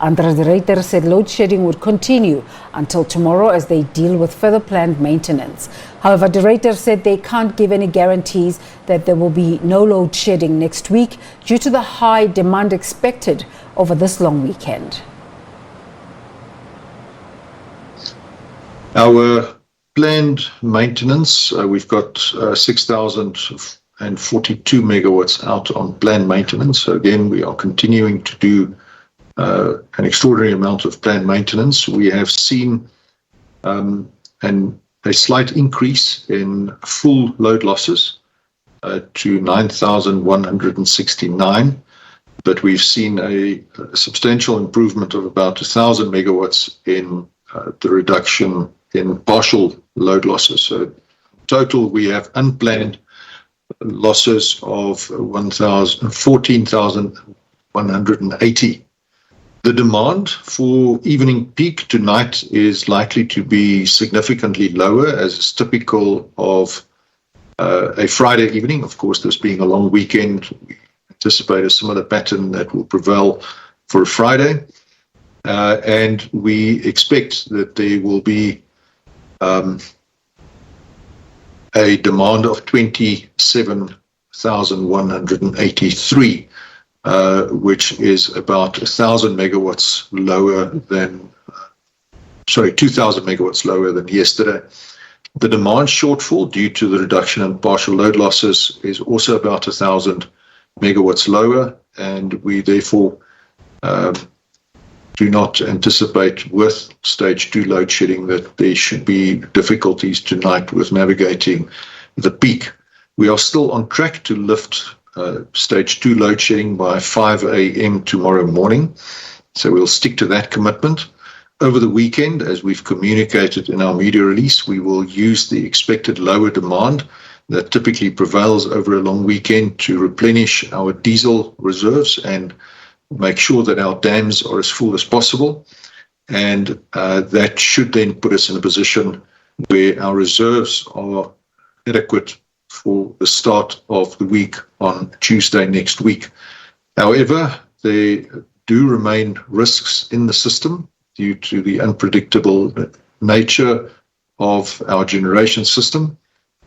Andres Ruyter said load shedding would continue until tomorrow as they deal with further planned maintenance. However, de Ruyter said they can't give any guarantees that there will be no load shedding next week due to the high demand expected over this long weekend. Our planned maintenance, we've got 6,042 megawatts out on planned maintenance. So again, we are continuing to do an extraordinary amount of planned maintenance. We have seen a slight increase in full load losses to 9,169, but we've seen a substantial improvement of about 1,000 megawatts in the reduction in partial load losses. So total, we have unplanned losses of 14,180. The demand for evening peak tonight is likely to be significantly lower, as is typical of a Friday evening. Of course, this being a long weekend, we anticipate a similar pattern that will prevail for a Friday. And we expect that there will be a demand of 27,183, which is about 1,000 megawatts lower than, 2,000 megawatts lower than yesterday. The demand shortfall due to the reduction in partial load losses is also about 1,000 megawatts lower, and we therefore do not anticipate with stage 2 load shedding that there should be difficulties tonight with navigating the peak. We are still on track to lift stage 2 load shedding by 5 a.m. tomorrow morning. So we'll stick to that commitment. Over the weekend, as we've communicated in our media release, we will use the expected lower demand that typically prevails over a long weekend to replenish our diesel reserves and make sure that our dams are as full as possible. And that should then put us in a position where our reserves are adequate for the start of the week on Tuesday next week. However, there do remain risks in the system due to the unpredictable nature of our generation system,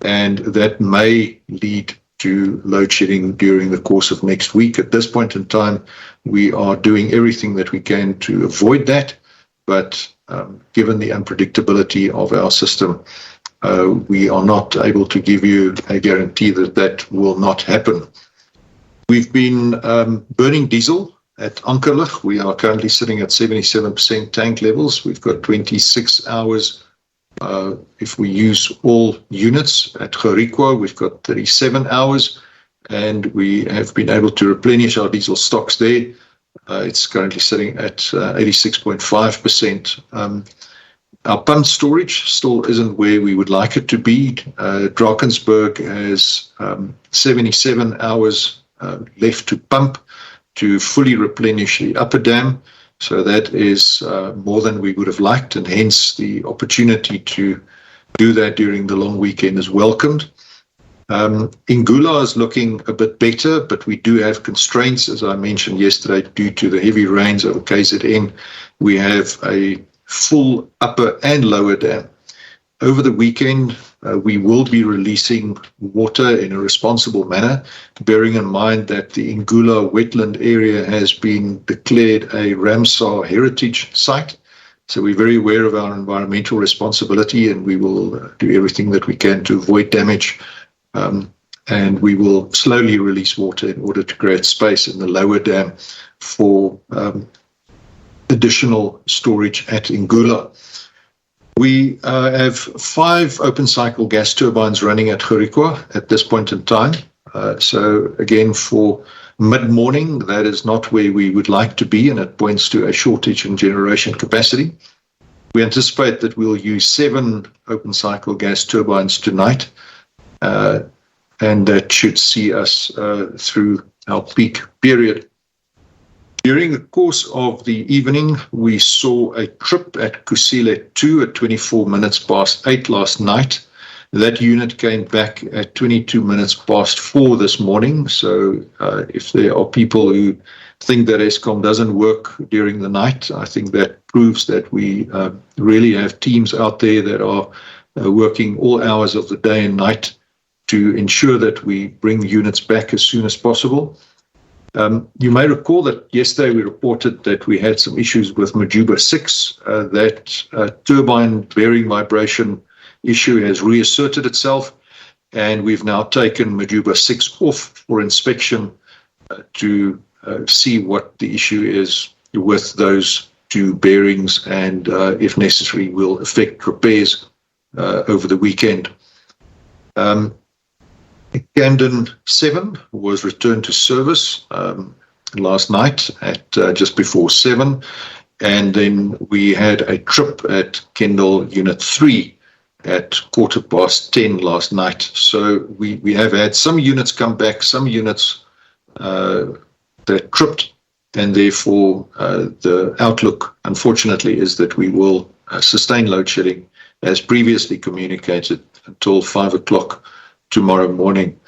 and that may lead to load shedding during the course of next week. At this point in time, we are doing everything that we can to avoid that, but given the unpredictability of our system, we are not able to give you a guarantee that that will not happen. We've been burning diesel at Ankerlig. We are currently sitting at 77% tank levels. We've got 26 hours. If we use all units at Ruyter, we've got 37 hours, and we have been able to replenish our diesel stocks there. It's currently sitting at 86.5%. Our pump storage still isn't where we would like it to be. Drakensberg has 77 hours left to pump to fully replenish the upper dam. So that is more than we would have liked, and hence the opportunity to do that during the long weekend is welcomed. Ingula is looking a bit better, but we do have constraints, as I mentioned yesterday, due to the heavy rains over KZN. We have a full upper and lower dam. Over the weekend, we will be releasing water in a responsible manner, bearing in mind that the Ingula wetland area has been declared a Ramsar heritage site. So we're very aware of our environmental responsibility, and we will do everything that we can to avoid damage. And we will slowly release water in order to create space in the lower dam for additional storage at Ingula. We have 5 open cycle gas turbines running at Ruyter at this point in time. So again, for mid-morning, that is not where we would like to be, and it points to a shortage in generation capacity. We anticipate that we'll use 7 open cycle gas turbines tonight, and that should see us through our peak period. During the course of the evening, we saw a trip at Kusile 2 at 24 minutes past 8 last night. That unit came back at 22 minutes past 4 this morning. So if there are people who think that Eskom doesn't work during the night. I think that proves that we really have teams out there that are working all hours of the day and night to ensure that we bring units back as soon as possible. You may recall that yesterday we reported that we had some issues with Majuba 6. That turbine bearing vibration issue has reasserted itself, and we've now taken Majuba 6 off for inspection to see what the issue is with those two bearings, and if necessary, will affect repairs over the weekend. Camden 7 was returned to service last night at just before 7, and then we had a trip at Kendall Unit 3 at 10:15 last night. So we have had some units come back, some units that tripped, and therefore the outlook, unfortunately, is that we will sustain load shedding as previously communicated until 5 o'clock tomorrow morning,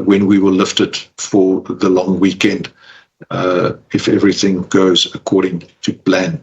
when we will lift it for the long weekend, if everything goes according to plan.